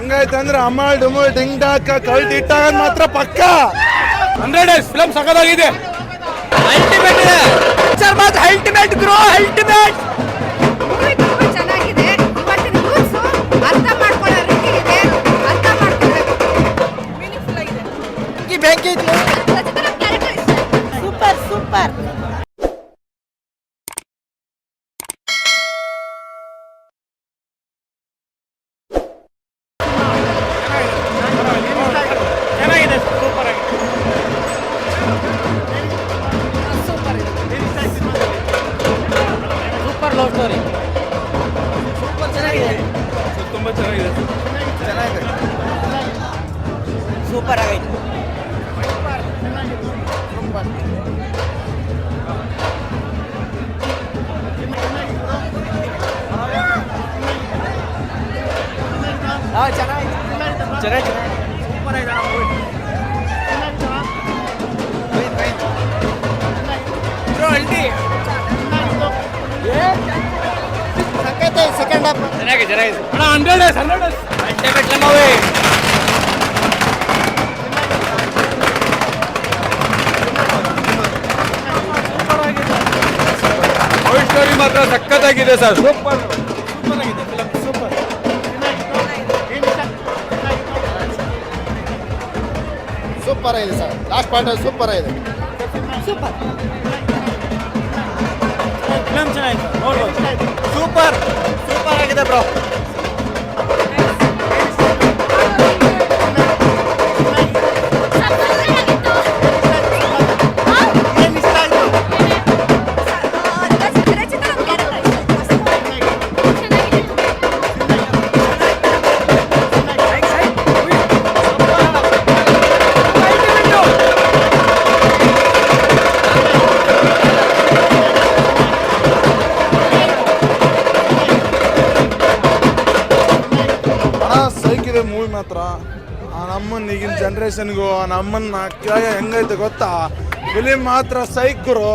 ಹೆಂಗೈತೆ ಅಂದ್ರೆ Amal ಡುಮುಲ್ ding dock cult ಇಟ್ಟಾಗ ಮಾತ್ರ ಪಕ್ಕ 100 ಡೇಸ್ ಫಿಲಮ್ ಸಖತ್ತಾಗಿದೆ. ಅಲ್ಟಿಮೇಟ್ ಇದೆ ಸರ್, ಮಾತ್ರ ಅಲ್ಟಿಮೇಟ್ ಗ್ರೋ ಅಲ್ಟಿಮೇಟ್. ತುಂಬಾ ಚೆನ್ನಾಗಿದೆ. ಇವತ್ತಿನ ರೂಲ್ಸ್ ಅರ್ಥ ಮಾಡ್ಕೊಳ್ಳೋ ರೀತಿ ಇದೆ, ಅರ್ಥ ಮಾಡ್ಕೊಳ್ಳಬೇಕು. ಮೀನಿಂಗ್ಫುಲ್ ಆಗಿದೆ. ಈ ಬೆಂಕಿ ಇದೆ. Super super. ಚೆನ್ನಾಗಿದೆ, ಸೂಪರ್ ಆಗಿದೆ. Super love story. ಸೂಪರ್ ಚೆನ್ನಾಗಿದೆ. ತುಂಬಾ ಚೆನ್ನಾಗಿದೆ. ಸೂಪರ್ ಆಗೈತೆ. ಚೆನ್ನಾಗಿದೆ. ಸೂಪರ್ ಆಗಿದೆ. ಬ್ರೋ ಅಲ್ಟಿ ಸೆಕೆಂಡ್ ಹಾಫ್ ಚೆನ್ನಾಗಿದೆ. ಅಣ್ಣ 100 days ultimate movie. Love story ಮಾತ್ರ ಸಖತ್ತಾಗಿದೆ ಸರ್. ಸೂಪರ್ ಆಗಿದೆ ಫಿಲಮ್. ಸೂಪರ್ ಆಗಿದೆ ಸರ್. ಲಾಸ್ಟ್ ಪಾರ್ಟ್ ಸೂಪರ್ ಆಗಿದೆ. ಸೂಪರ್ ಫಿಲಮ್ ಚೆನ್ನಾಗಿದೆ, ನೋಡ್ಬೋದು. ಸೂಪರ್ ಆಗಿದೆ ಬ್ರೋ. ಸೈಕಿದೆ ಮೂವಿ ಮಾತ್ರ. ಆ ನಮ್ಮನ್ನ ಈಗಿನ ಜನ್ರೇಷನ್ಗೂ ಆ ನಮ್ಮನ್ನ ಹೆಂಗೈತೆ ಗೊತ್ತಾ ಫಿಲಿಮ್ ಮಾತ್ರ ಸೈಕ್ ಗುರು.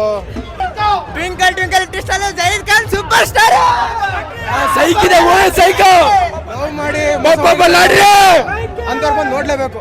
Twinkle twinkle little Zaid Khan super star. ಸೈಕಿದೆ ಮೂವಿ, ಸೈಕೋ ಲವ್ ಮಾಡಿ ಬಬ್ಬ ನೋಡ್ರಿ ಅಂತವ್ರು ಬಂದು ನೋಡ್ಲೇಬೇಕು.